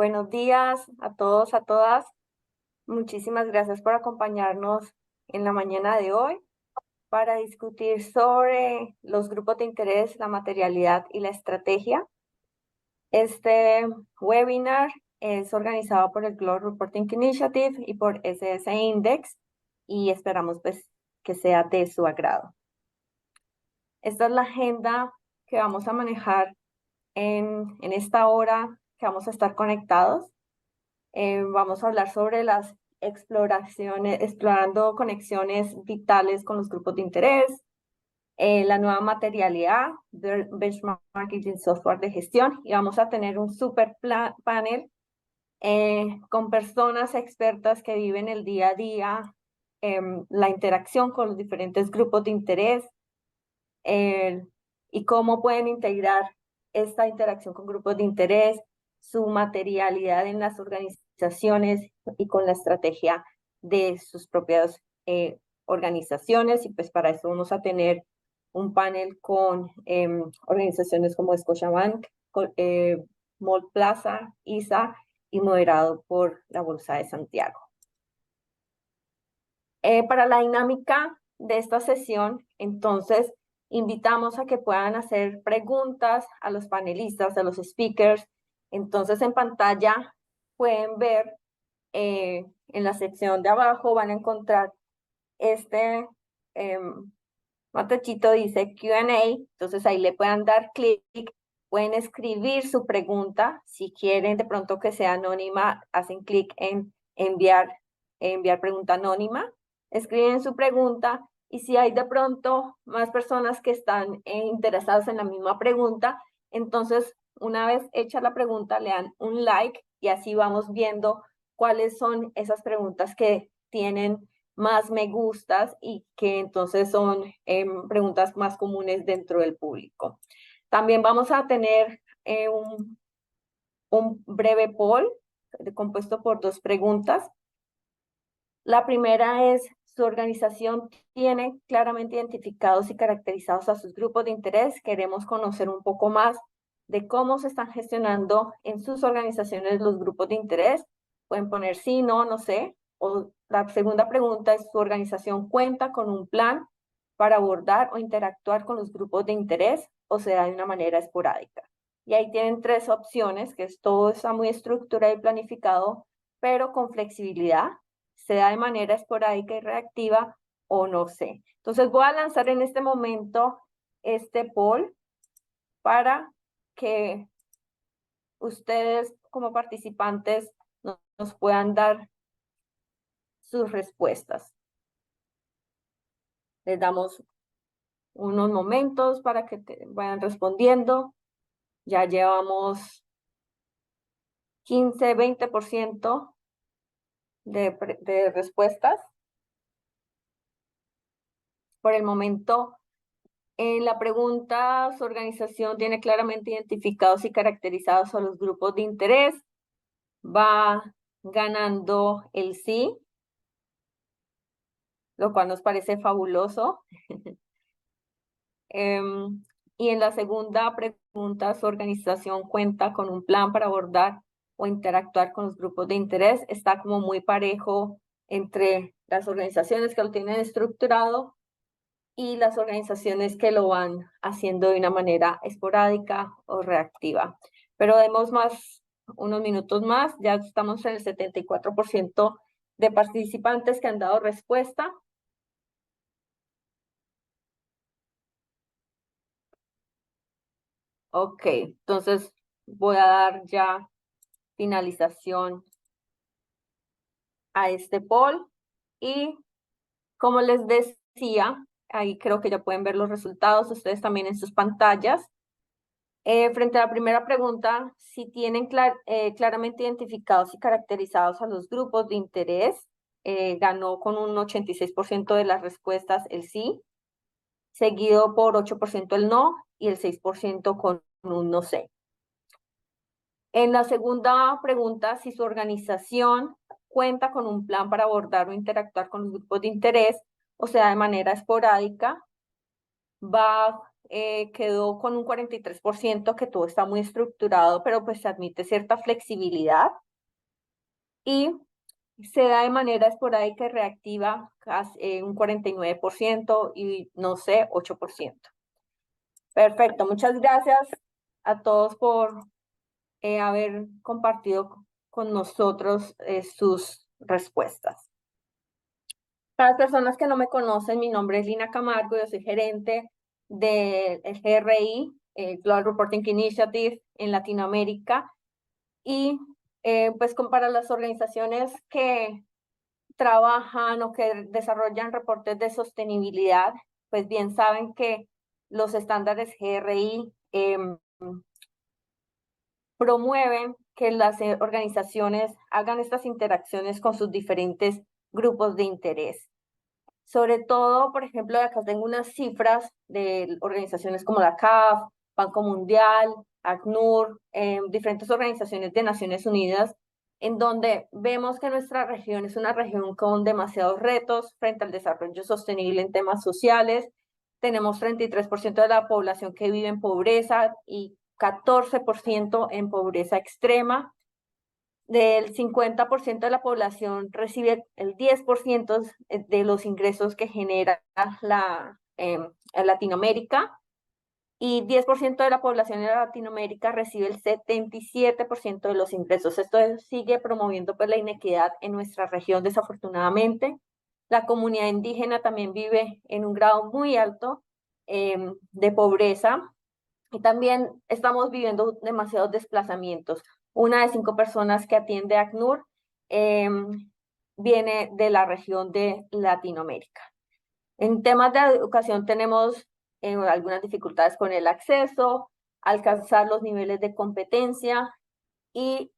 Buenos días a todos, a todas. Muchísimas gracias por acompañarnos en la mañana de hoy para discutir sobre los grupos de interés, la materialidad y la estrategia. Este webinar es organizado por el Global Reporting Initiative y por SS Index y esperamos pues que sea de su agrado. Esta es la agenda que vamos a manejar en esta hora que vamos a estar conectados. Vamos a hablar sobre las explorando conexiones vitales con los grupos de interés, la nueva materialidad, benchmarking en software de gestión, y vamos a tener un super panel con personas expertas que viven el día a día, la interacción con los diferentes grupos de interés y cómo pueden integrar esta interacción con grupos de interés, su materialidad en las organizaciones y con la estrategia de sus propias organizaciones. Y pues para eso vamos a tener un panel con organizaciones como Scotiabank, Mall Plaza, ISA y moderado por la Bolsa de Santiago. Para la dinámica de esta sesión, entonces, invitamos a que puedan hacer preguntas a los panelistas, a los speakers. Entonces, en pantalla pueden ver en la sección de abajo, van a encontrar este matachito, dice Q&A. Entonces, ahí le pueden dar clic, pueden escribir su pregunta. Si quieren de pronto que sea anónima, hacen clic en enviar pregunta anónima, escriben su pregunta, y si hay de pronto más personas que están interesadas en la misma pregunta, entonces una vez hecha la pregunta le dan un like y así vamos viendo cuáles son esas preguntas que tienen más me gustas y que entonces son preguntas más comunes dentro del público. También vamos a tener un breve poll compuesto por 2 preguntas. La primera es: ¿su organización tiene claramente identificados y caracterizados a sus grupos de interés? Queremos conocer un poco más de cómo se están gestionando en sus organizaciones los grupos de interés. Pueden poner sí, no, no sé. O la segunda pregunta es: ¿su organización cuenta con un plan para abordar o interactuar con los grupos de interés o se da de una manera esporádica? Y ahí tienen 3 opciones, que todo está muy estructurado y planificado, pero con flexibilidad. Se da de manera esporádica y reactiva o no sé. Entonces voy a lanzar en este momento este poll para que ustedes como participantes nos puedan dar sus respuestas. Les damos unos momentos para que vayan respondiendo. Ya llevamos 15-20% de respuestas. Por el momento, en la pregunta, ¿su organización tiene claramente identificados y caracterizados a los grupos de interés? Va ganando el sí, lo cual nos parece fabuloso. Y en la segunda pregunta, ¿su organización cuenta con un plan para abordar o interactuar con los grupos de interés? Está como muy parejo entre las organizaciones que lo tienen estructurado y las organizaciones que lo van haciendo de una manera esporádica o reactiva. Pero demos unos minutos más, ya estamos en el 74% de participantes que han dado respuesta. Ok, entonces voy a dar ya finalización a este poll y como les decía, ahí creo que ya pueden ver los resultados ustedes también en sus pantallas. Frente a la primera pregunta, si tienen claramente identificados y caracterizados a los grupos de interés, ganó con un 86% de las respuestas el sí, seguido por 8% el no y el 6% con un no sé. En la segunda pregunta, si su organización cuenta con un plan para abordar o interactuar con los grupos de interés, o sea, de manera esporádica, va quedó con un 43%, que todo está muy estructurado, pero pues se admite cierta flexibilidad. Y se da de manera esporádica y reactiva un 49% y no sé, 8%. Perfecto, muchas gracias a todos por haber compartido con nosotros sus respuestas. Para las personas que no me conocen, mi nombre es Lina Camargo, yo soy gerente del GRI, Global Reporting Initiative en Latinoamérica, y pues para las organizaciones que trabajan o que desarrollan reportes de sostenibilidad, pues bien saben que los estándares GRI promueven que las organizaciones hagan estas interacciones con sus diferentes grupos de interés. Sobre todo, por ejemplo, acá tengo unas cifras de organizaciones como la CAF, Banco Mundial, ACNUR, diferentes organizaciones de Naciones Unidas, en donde vemos que nuestra región es una región con demasiados retos frente al desarrollo sostenible en temas sociales. Tenemos 33% de la población que vive en pobreza y 14% en pobreza extrema. Del 50% de la población recibe el 10% de los ingresos que genera Latinoamérica, y 10% de la población de Latinoamérica recibe el 77% de los ingresos. Esto sigue promoviendo pues la inequidad en nuestra región, desafortunadamente. La comunidad indígena también vive en un grado muy alto de pobreza, y también estamos viviendo demasiados desplazamientos. Una de 5 personas que atiende ACNUR viene de la región de Latinoamérica. En temas de educación tenemos algunas dificultades con el acceso, alcanzar los niveles de competencia, y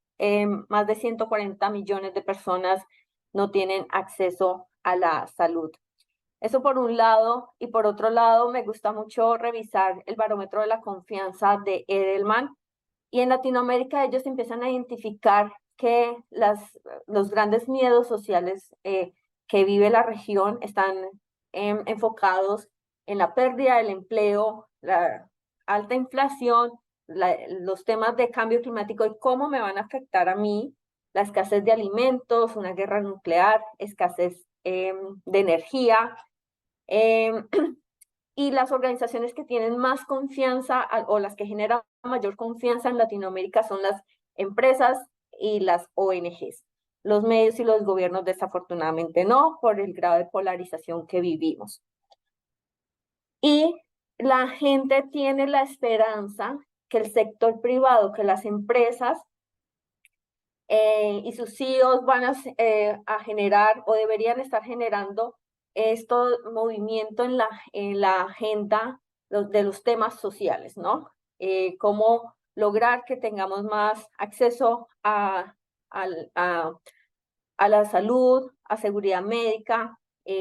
más de 140 millones de personas no tienen acceso a la salud. Eso por un lado, y por otro lado me gusta mucho revisar el barómetro de la confianza de Edelman, y en Latinoamérica ellos empiezan a identificar que los grandes miedos sociales que vive la región están enfocados en la pérdida del empleo, la alta inflación, los temas de cambio climático y cómo me van a afectar a mí, la escasez de alimentos, una guerra nuclear, escasez de energía. Y las organizaciones que tienen más confianza o las que generan mayor confianza en Latinoamérica son las empresas y las ONGs. Los medios y los gobiernos desafortunadamente no, por el grado de polarización que vivimos. Y la gente tiene la esperanza que el sector privado, que las empresas y sus CEOs van a generar o deberían estar generando movimiento en la agenda de los temas sociales, ¿no? Cómo lograr que tengamos más acceso a la salud, a seguridad médica,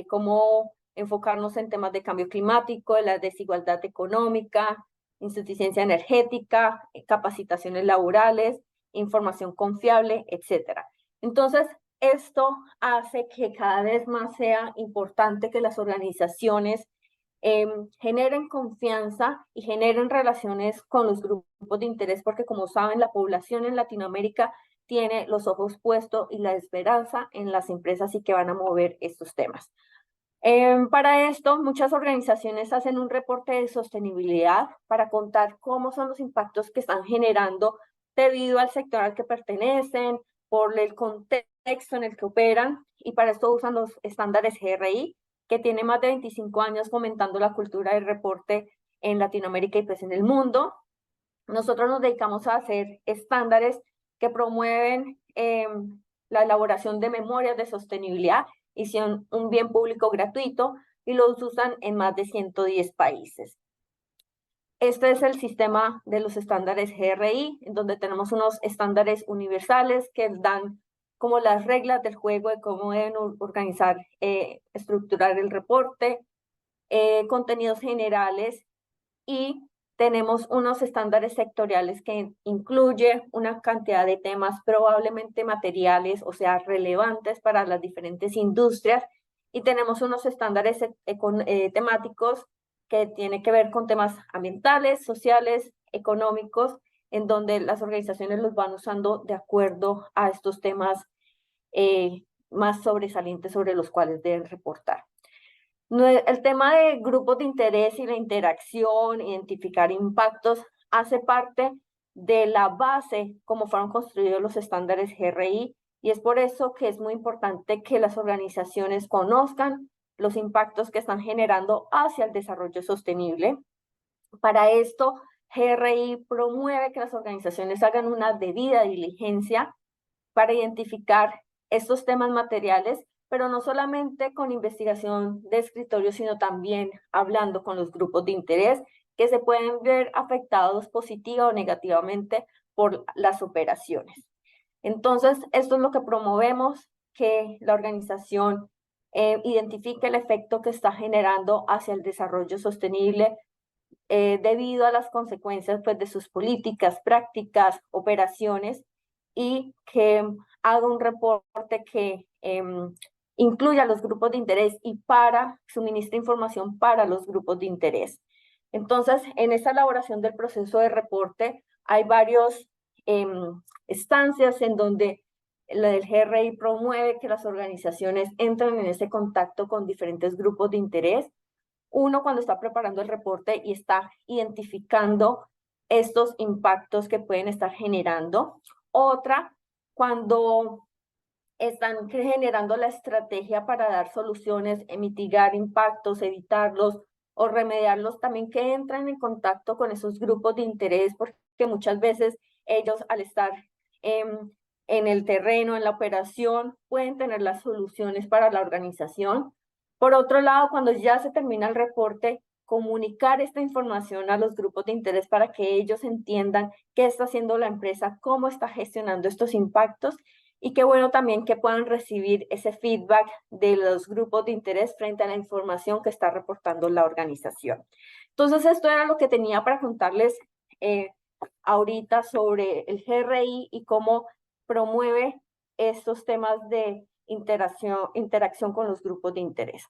cómo enfocarnos en temas de cambio climático, de la desigualdad económica, insuficiencia energética, capacitaciones laborales, información confiable, etcétera. Entonces, esto hace que cada vez más sea importante que las organizaciones generen confianza y generen relaciones con los grupos de interés, porque como saben, la población en Latinoamérica tiene los ojos puestos y la esperanza en las empresas y que van a mover estos temas. Para esto, muchas organizaciones hacen un reporte de sostenibilidad para contar cómo son los impactos que están generando debido al sector al que pertenecen, por el contexto en el que operan, y para esto usan los estándares GRI, que tiene más de 25 años fomentando la cultura del reporte en Latinoamérica y pues en el mundo. Nosotros nos dedicamos a hacer estándares que promueven la elaboración de memorias de sostenibilidad y son un bien público gratuito, y los usan en más de 110 países. Este es el sistema de los estándares GRI, en donde tenemos unos estándares universales que dan como las reglas del juego de cómo deben organizar, estructurar el reporte, contenidos generales, y tenemos unos estándares sectoriales que incluye una cantidad de temas probablemente materiales, o sea, relevantes para las diferentes industrias, y tenemos unos estándares temáticos que tiene que ver con temas ambientales, sociales, económicos, en donde las organizaciones los van usando de acuerdo a estos temas más sobresalientes sobre los cuales deben reportar. El tema de grupos de interés y la interacción, identificar impactos, hace parte de la base como fueron construidos los estándares GRI, y es por eso que es muy importante que las organizaciones conozcan los impactos que están generando hacia el desarrollo sostenible. Para esto, GRI promueve que las organizaciones hagan una debida diligencia para identificar estos temas materiales, pero no solamente con investigación de escritorio, sino también hablando con los grupos de interés que se pueden ver afectados positiva o negativamente por las operaciones. Entonces, esto es lo que promovemos, que la organización identifique el efecto que está generando hacia el desarrollo sostenible debido a las consecuencias pues, de sus políticas, prácticas, operaciones, y que haga un reporte que incluya los grupos de interés y suministre información para los grupos de interés. Entonces, en esta elaboración del proceso de reporte hay varias estancias en donde el GRI promueve que las organizaciones entren en ese contacto con diferentes grupos de interés. Uno, cuando está preparando el reporte y está identificando estos impactos que pueden estar generando. Otra, cuando están generando la estrategia para dar soluciones, mitigar impactos, evitarlos o remediarlos, también que entran en contacto con esos grupos de interés, porque muchas veces ellos al estar en el terreno, en la operación, pueden tener las soluciones para la organización. Por otro lado, cuando ya se termina el reporte, comunicar esta información a los grupos de interés para que ellos entiendan qué está haciendo la empresa, cómo está gestionando estos impactos, y qué bueno también que puedan recibir ese feedback de los grupos de interés frente a la información que está reportando la organización. Entonces, esto era lo que tenía para contarles ahorita sobre el GRI y cómo promueve estos temas de interacción con los grupos de interés.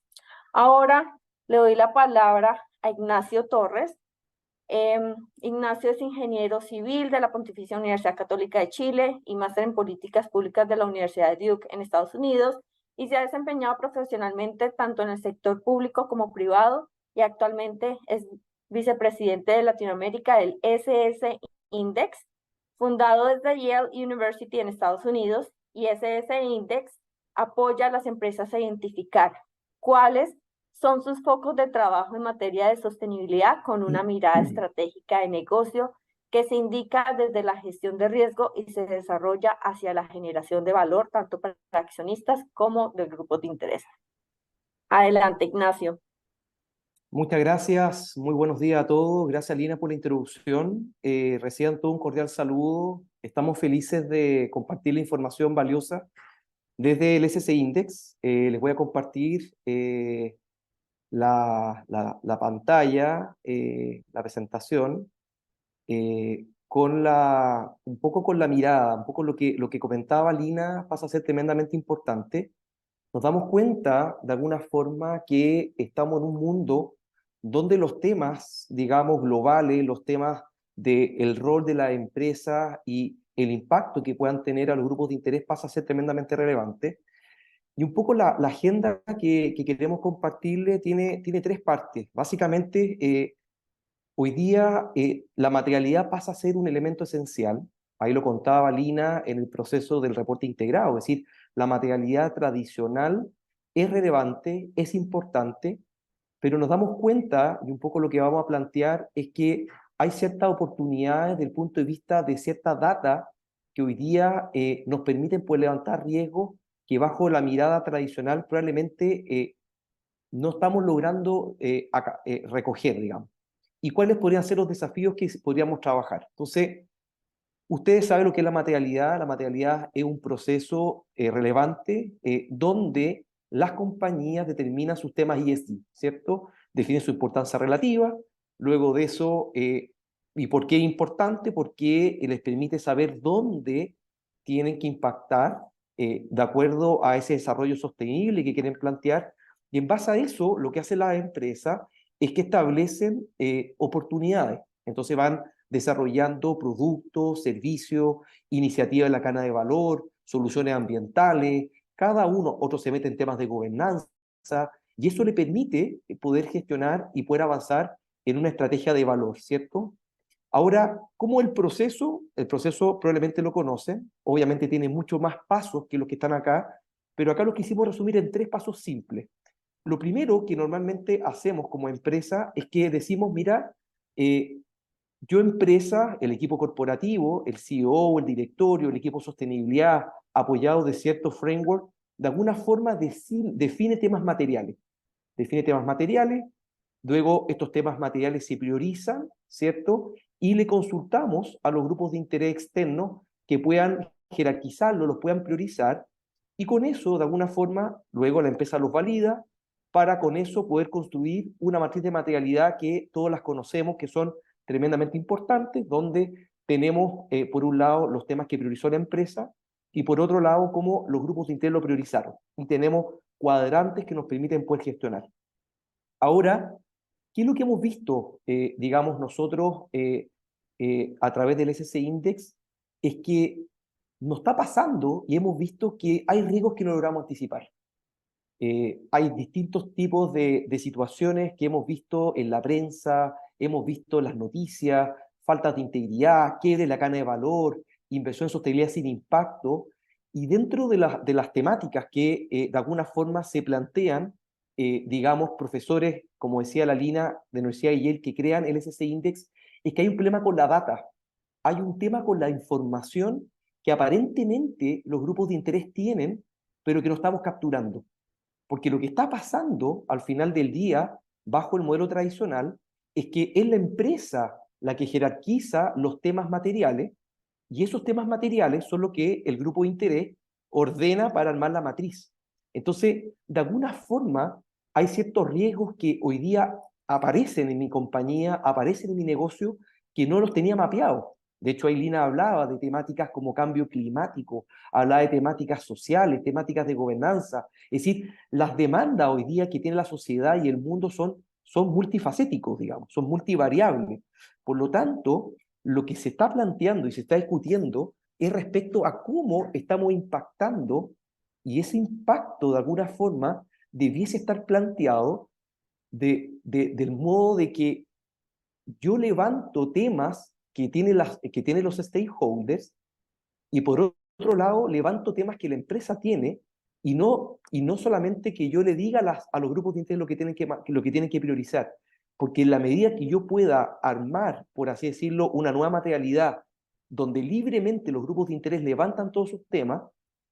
Ahora le doy la palabra a Ignacio Torres. Ignacio es ingeniero civil de la Pontificia Universidad Católica de Chile y máster en políticas públicas de la Universidad de Duke en Estados Unidos, y se ha desempeñado profesionalmente tanto en el sector público como privado, y actualmente es vicepresidente de Latinoamérica del SS Index, fundado desde Yale University en Estados Unidos. Y SS Index apoya a las empresas a identificar cuáles son sus focos de trabajo en materia de sostenibilidad con una mirada estratégica de negocio que se indica desde la gestión de riesgo y se desarrolla hacia la generación de valor tanto para accionistas como de grupos de interés. Adelante, Ignacio. Muchas gracias, muy buenos días a todos. Gracias, Lina, por la introducción. Reciban todo un cordial saludo. Estamos felices de compartir la información valiosa desde el SC Index. Les voy a compartir la pantalla, la presentación, un poco con la mirada, un poco lo que comentaba Lina pasa a ser tremendamente importante. Nos damos cuenta, de alguna forma, que estamos en un mundo donde los temas, digamos, globales, los temas del rol de la empresa y el impacto que puedan tener a los grupos de interés pasa a ser tremendamente relevante. Y un poco la agenda que queremos compartirle tiene tres partes. Básicamente, hoy día la materialidad pasa a ser un elemento esencial. Ahí lo contaba Lina en el proceso del reporte integrado, es decir, la materialidad tradicional es relevante, es importante, pero nos damos cuenta, y un poco lo que vamos a plantear, es que hay ciertas oportunidades desde el punto de vista de cierta data que hoy día nos permiten pues, levantar riesgos que bajo la mirada tradicional probablemente no estamos logrando recoger, digamos. ¿Y cuáles podrían ser los desafíos que podríamos trabajar? Entonces, ustedes saben lo que es la materialidad. La materialidad es un proceso relevante donde las compañías determinan sus temas ESG, ¿cierto? Definen su importancia relativa. Luego de eso, ¿y por qué es importante? Porque les permite saber dónde tienen que impactar de acuerdo a ese desarrollo sostenible que quieren plantear. Y en base a eso, lo que hace la empresa es que establecen oportunidades. Entonces van desarrollando productos, servicios, iniciativas en la cadena de valor, soluciones ambientales, cada uno, otro se mete en temas de gobernanza, y eso le permite poder gestionar y poder avanzar en una estrategia de valor, ¿cierto? Ahora, ¿cómo el proceso probablemente lo conocen, obviamente tiene mucho más pasos que los que están acá, pero acá lo quisimos resumir en 3 pasos simples. Lo primero que normalmente hacemos como empresa es que decimos, mira, eh, yo empresa, el equipo corporativo, el CEO, el directorio, el equipo de sostenibilidad, apoyado de cierto framework, de alguna forma define temas materiales. Define temas materiales, luego estos temas materiales se priorizan, ¿cierto? Y le consultamos a los grupos de interés externos que puedan jerarquizarlo, los puedan priorizar, y con eso, de alguna forma, luego la empresa los valida para con eso poder construir una matriz de materialidad que todos las conocemos, que son tremendamente importantes, donde tenemos, por un lado, los temas que priorizó la empresa, y por otro lado, cómo los grupos de interés lo priorizaron. Y tenemos cuadrantes que nos permiten poder gestionar. Ahora, ¿qué es lo que hemos visto, digamos, nosotros a través del SS Index? Es que nos está pasando y hemos visto que hay riesgos que no logramos anticipar. Hay distintos tipos de situaciones que hemos visto en la prensa, hemos visto en las noticias, falta de integridad, quiebre en la cadena de valor, inversión en sostenibilidad sin impacto, y dentro de las temáticas que de alguna forma se plantean, digamos, profesores, como decía la Lina de la Universidad de Yale, que crean el SC Index, es que hay un problema con la data, hay un tema con la información que aparentemente los grupos de interés tienen, pero que no estamos capturando. Porque lo que está pasando al final del día, bajo el modelo tradicional, es que es la empresa la que jerarquiza los temas materiales, y esos temas materiales son lo que el grupo de interés ordena para armar la matriz. Entonces, de alguna forma, hay ciertos riesgos que hoy día aparecen en mi compañía, aparecen en mi negocio, que no los tenía mapeados. De hecho, Ailina hablaba de temáticas como cambio climático, hablaba de temáticas sociales, temáticas de gobernanza. Es decir, las demandas hoy día que tiene la sociedad y el mundo son multifacéticos, digamos, son multivariables. Por lo tanto, lo que se está planteando y se está discutiendo es respecto a cómo estamos impactando, y ese impacto de alguna forma debiese estar planteado del modo de que yo levanto temas que tienen los stakeholders, y por otro lado levanto temas que la empresa tiene, y no solamente que yo le diga a los grupos de interés lo que tienen que priorizar, porque en la medida que yo pueda armar, por así decirlo, una nueva materialidad donde libremente los grupos de interés levantan todos sus temas,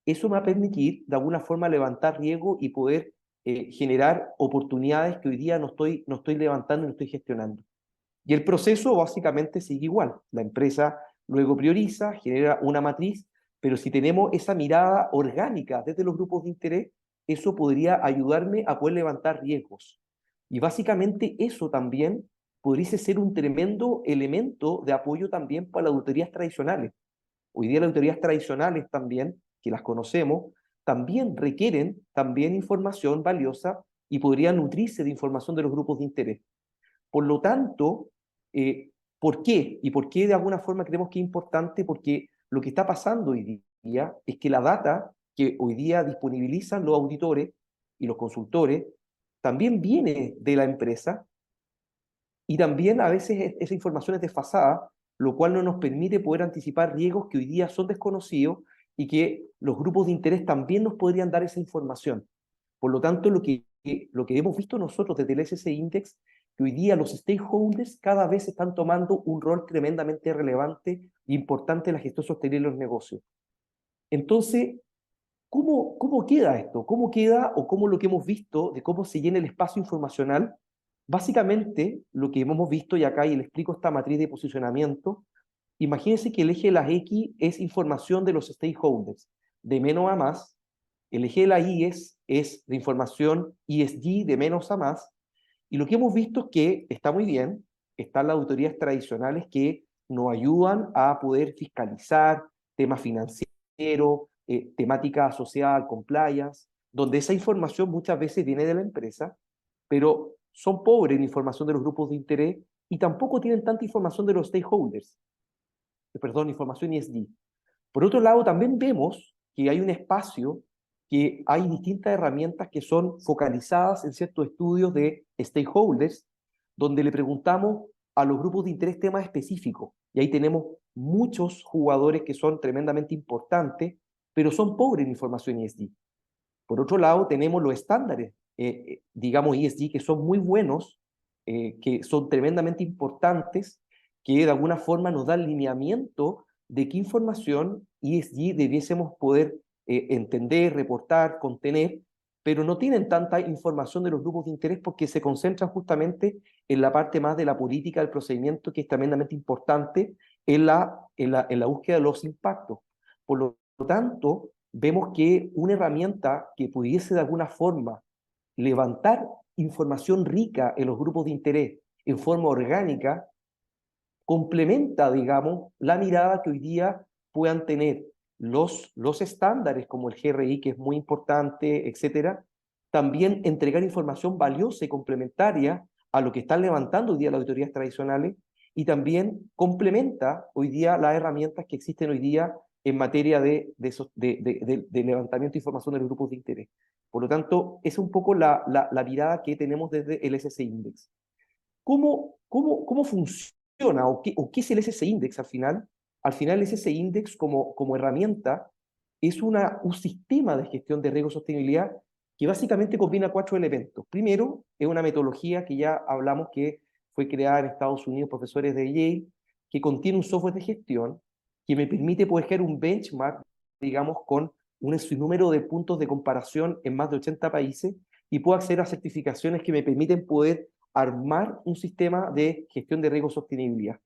eso me va a permitir de alguna forma levantar riesgo y poder generar oportunidades que hoy día no estoy levantando y no estoy gestionando. Y el proceso básicamente sigue igual. La empresa luego prioriza, genera una matriz, pero si tenemos esa mirada orgánica desde los grupos de interés, eso podría ayudarme a poder levantar riesgos. Y básicamente eso también podría ser un tremendo elemento de apoyo también para las auditorías tradicionales. Hoy día las auditorías tradicionales también, que las conocemos, también requieren también información valiosa y podrían nutrirse de información de los grupos de interés. Por lo tanto, ¿por qué? ¿Y por qué de alguna forma creemos que es importante? Porque lo que está pasando hoy día es que la data que hoy día disponibilizan los auditores y los consultores también viene de la empresa, y también a veces esa información es desfasada, lo cual no nos permite poder anticipar riesgos que hoy día son desconocidos y que los grupos de interés también nos podrían dar esa información. Por lo tanto, lo que hemos visto nosotros desde el SS Index, que hoy día los stakeholders cada vez están tomando un rol tremendamente relevante e importante en la gestión sostenible de los negocios. Entonces, ¿cómo queda esto? ¿Cómo queda o cómo lo que hemos visto de cómo se llena el espacio informacional? Básicamente, lo que hemos visto, y acá y le explico esta matriz de posicionamiento, imagínense que el eje de las X es información de los stakeholders, de menos a más. El eje de la Y es de información ESG, de menos a más. Y lo que hemos visto es que está muy bien, están las auditorías tradicionales que nos ayudan a poder fiscalizar temas financieros, temática social, compliance, donde esa información muchas veces viene de la empresa, pero son pobres en información de los grupos de interés y tampoco tienen tanta información de los stakeholders, perdón, información ESG. Por otro lado, también vemos que hay un espacio, que hay distintas herramientas que son focalizadas en ciertos estudios de stakeholders, donde le preguntamos a los grupos de interés temas específicos. Y ahí tenemos muchos jugadores que son tremendamente importantes, pero son pobres en información ESG. Por otro lado, tenemos los estándares, digamos ESG, que son muy buenos, que son tremendamente importantes, que de alguna forma nos dan lineamiento de qué información ESG debiésemos poder entender, reportar, contener, pero no tienen tanta información de los grupos de interés porque se concentran justamente en la parte más de la política del procedimiento, que es tremendamente importante en la búsqueda de los impactos. Por lo tanto, vemos que una herramienta que pudiese de alguna forma levantar información rica en los grupos de interés en forma orgánica, complementa, digamos, la mirada que hoy día puedan tener los estándares como el GRI, que es muy importante, etcétera. También entregar información valiosa y complementaria a lo que están levantando hoy día las auditorías tradicionales, y también complementa hoy día las herramientas que existen hoy día en materia de levantamiento de información de los grupos de interés. Por lo tanto, es un poco la mirada que tenemos desde el SC Index. ¿Cómo funciona o qué es el SC Index al final? Al final, el SC Index como herramienta es un sistema de gestión de riesgo y sostenibilidad que básicamente combina 4 elementos. Primero, es una metodología que ya hablamos que fue creada en Estados Unidos, profesores de Yale, que contiene un software de gestión que me permite poder crear un benchmark, digamos, con un sinnúmero de puntos de comparación en más de 80 países, y puedo acceder a certificaciones que me permiten poder armar un sistema de gestión de riesgo y sostenibilidad.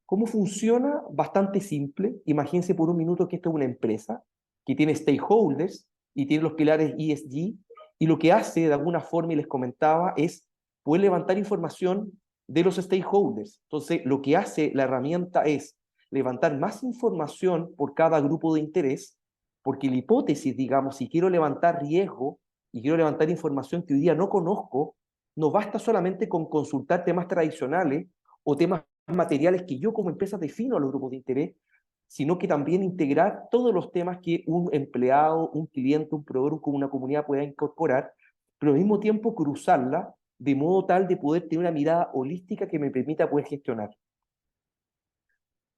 ¿Cómo funciona? Bastante simple. Imagínense por un minuto que esto es una empresa que tiene stakeholders y tiene los pilares ESG, y lo que hace de alguna forma, y les comentaba, es poder levantar información de los stakeholders. Entonces, lo que hace la herramienta es levantar más información por cada grupo de interés, porque la hipótesis, digamos, si quiero levantar riesgo y quiero levantar información que hoy día no conozco, no basta solamente con consultar temas tradicionales o temas materiales que yo como empresa defino a los grupos de interés, sino que también integrar todos los temas que un empleado, un cliente, un proveedor, una comunidad pueda incorporar, pero al mismo tiempo cruzarla de modo tal de poder tener una mirada holística que me permita poder gestionar.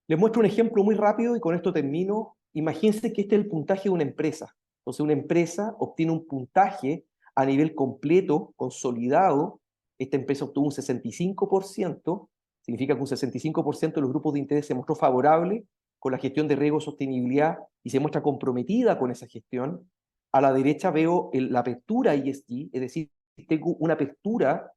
Les muestro un ejemplo muy rápido y con esto termino. Imagínense que este es el puntaje de una empresa. Entonces, una empresa obtiene un puntaje a nivel completo, consolidado. Esta empresa obtuvo un 65%, significa que un 65% de los grupos de interés se mostró favorable con la gestión de riesgo y sostenibilidad y se muestra comprometida con esa gestión. A la derecha veo la apertura ESG, es decir, tengo una apertura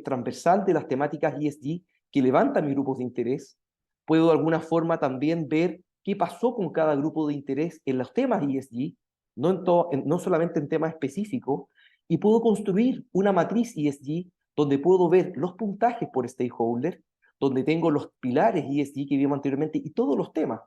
transversal de las temáticas ESG que levantan mis grupos de interés. Puedo de alguna forma también ver qué pasó con cada grupo de interés en los temas ESG, no solamente en temas específicos, y puedo construir una matriz ESG donde puedo ver los puntajes por stakeholder, donde tengo los pilares ESG que vimos anteriormente y todos los temas,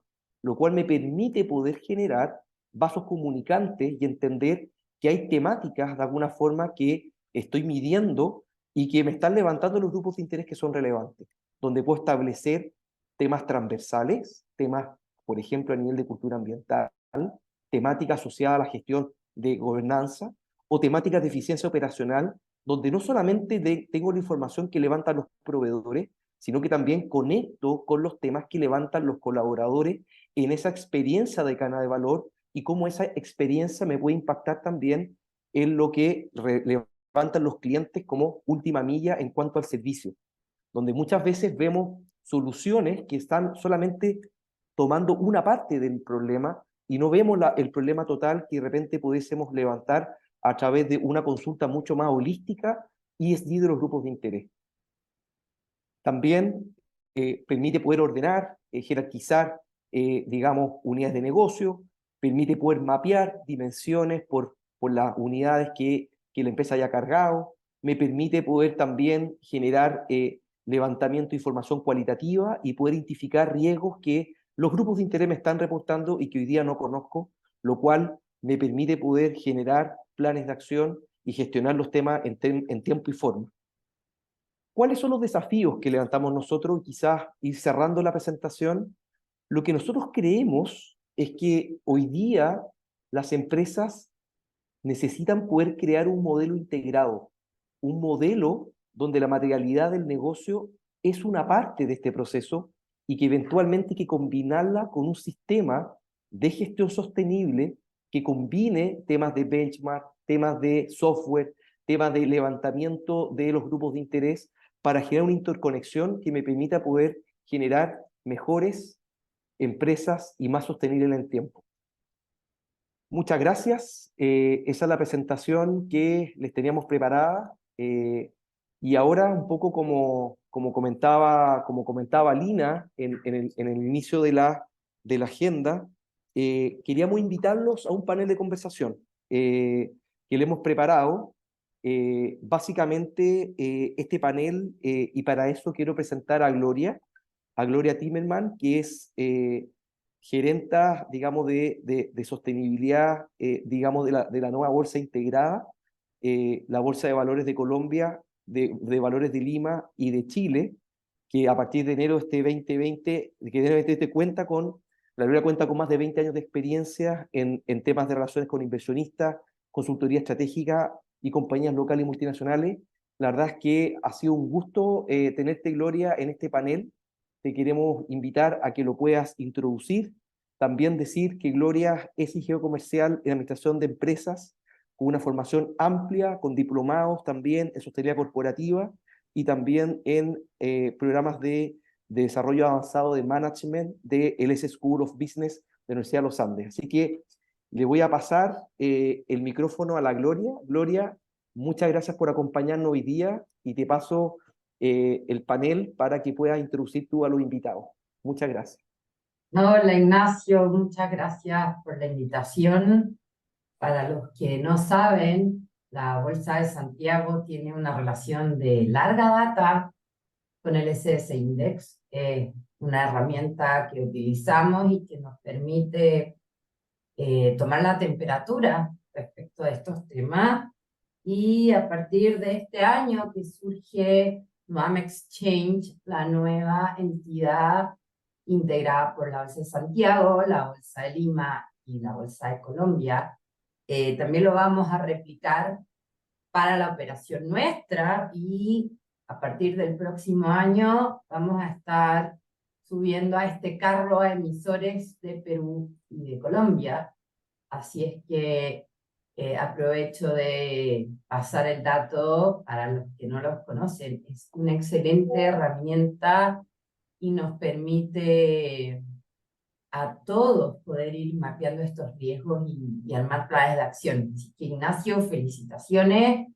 lo cual me permite poder generar vasos comunicantes y entender que hay temáticas de alguna forma que estoy midiendo y que me están levantando los grupos de interés que son relevantes, donde puedo establecer temas transversales, temas, por ejemplo, a nivel de cultura ambiental, temáticas asociadas a la gestión de gobernanza o temáticas de eficiencia operacional, donde no solamente tengo la información que levantan los proveedores, sino que también conecto con los temas que levantan los colaboradores en esa experiencia de cadena de valor y cómo esa experiencia me puede impactar también en lo que levantan los clientes como última milla en cuanto al servicio, donde muchas veces vemos soluciones que están solamente tomando una parte del problema y no vemos el problema total que de repente pudiésemos levantar a través de una consulta mucho más holística y es de los grupos de interés. También permite poder ordenar, jerarquizar, digamos, unidades de negocio, permite poder mapear dimensiones por las unidades que la empresa haya cargado, me permite poder también generar levantamiento de información cualitativa y poder identificar riesgos que los grupos de interés me están reportando y que hoy día no conozco, lo cual me permite poder generar planes de acción y gestionar los temas en tiempo y forma. ¿Cuáles son los desafíos que levantamos nosotros? Quizás ir cerrando la presentación. Lo que nosotros creemos es que hoy día las empresas necesitan poder crear un modelo integrado, un modelo donde la materialidad del negocio es una parte de este proceso y que eventualmente hay que combinarla con un sistema de gestión sostenible que combine temas de benchmark, temas de software, temas de levantamiento de los grupos de interés para generar una interconexión que me permita poder generar mejores empresas y más sostenibles en el tiempo. Muchas gracias. Esa es la presentación que les teníamos preparada. Y ahora, un poco como comentaba Lina en el inicio de la agenda, queríamos invitarlos a un panel de conversación que le hemos preparado. Básicamente, este panel, y para eso quiero presentar a Gloria Timmerman, que es gerenta, digamos, de sostenibilidad, digamos, de la nueva bolsa integrada, la Bolsa de Valores de Colombia, de Valores de Lima y de Chile, que a partir de enero de este 2020, la Gloria cuenta con más de 20 años de experiencia en temas de relaciones con inversionistas, consultoría estratégica y compañías locales y multinacionales. La verdad es que ha sido un gusto tenerte, Gloria, en este panel. Te queremos invitar a que lo puedas introducir. También decir que Gloria es ingeniero comercial en administración de empresas, con una formación amplia, con diplomados también en sostenibilidad corporativa y también en programas de desarrollo avanzado de management de LS School of Business de la Universidad de los Andes. Así que le voy a pasar el micrófono a la Gloria. Gloria, muchas gracias por acompañarnos hoy día y te paso el panel para que puedas introducir tú a los invitados. Muchas gracias. Hola Ignacio, muchas gracias por la invitación. Para los que no saben, la Bolsa de Santiago tiene una relación de larga data con el SS Index, una herramienta que utilizamos y que nos permite tomar la temperatura respecto a estos temas. Y a partir de este año que surge NUAM Exchange, la nueva entidad integrada por la Bolsa de Santiago, la Bolsa de Lima y la Bolsa de Colombia, también lo vamos a replicar para la operación nuestra y a partir del próximo año vamos a estar subiendo a este carro a emisores de Perú y de Colombia. Así es que aprovecho de pasar el dato para los que no los conocen. Es una excelente herramienta y nos permite a todos poder ir mapeando estos riesgos y armar planes de acción. Así que Ignacio, felicitaciones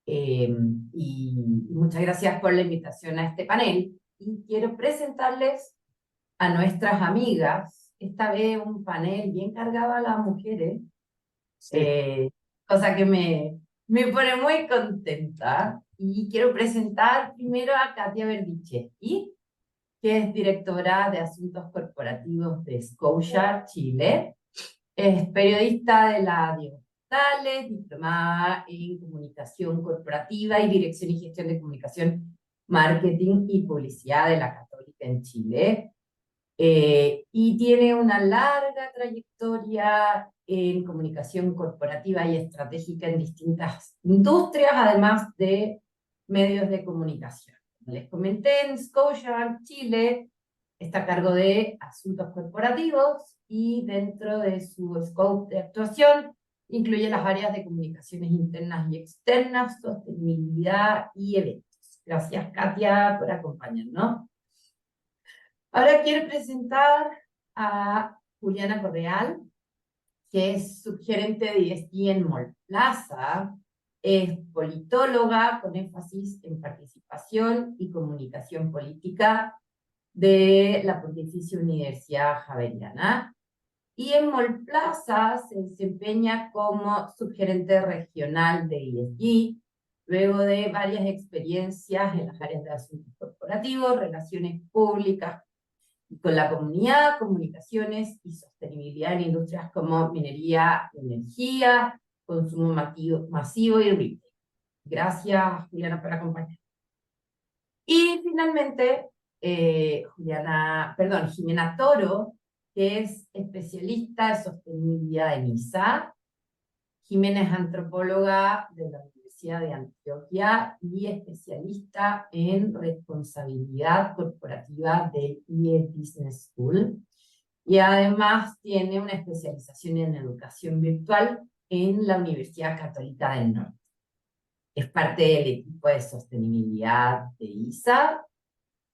y muchas gracias por la invitación a este panel. Y quiero presentarles a nuestras amigas, esta vez un panel bien cargado a las mujeres, Sí. cosa que me pone muy contenta. Y quiero presentar primero a Katia Berdichetti, que es directora de Asuntos Corporativos de Scotia, Chile. Es periodista de la Diego Portales, diplomada en Comunicación Corporativa y Dirección y Gestión de Comunicación, Marketing y Publicidad de la Católica en Chile. Y tiene una larga trayectoria en comunicación corporativa y estratégica en distintas industrias, además de medios de comunicación. Como les comenté, en Scotia, Chile, está a cargo de asuntos corporativos y dentro de su scope de actuación incluye las áreas de comunicaciones internas y externas, sostenibilidad y eventos. Gracias, Katia, por acompañarnos. Ahora quiero presentar a Juliana Correal, que es subgerente de ESG en Mallplaza. Es politóloga con énfasis en participación y comunicación política de la Pontificia Universidad Javeriana. Y en Mallplaza se desempeña como subgerente regional de ESG, luego de varias experiencias en las áreas de asuntos corporativos, relaciones públicas con la comunidad, comunicaciones y sostenibilidad en industrias como minería, energía, consumo masivo y retail. Gracias, Juliana, por acompañarnos. Y finalmente, Jimena Toro, que es especialista de sostenibilidad en ISA. Jimena es antropóloga de la Universidad de Antioquia y especialista en responsabilidad corporativa del IE Business School. Y además tiene una especialización en educación virtual en la Universidad Católica del Norte. Es parte del equipo de sostenibilidad de ISA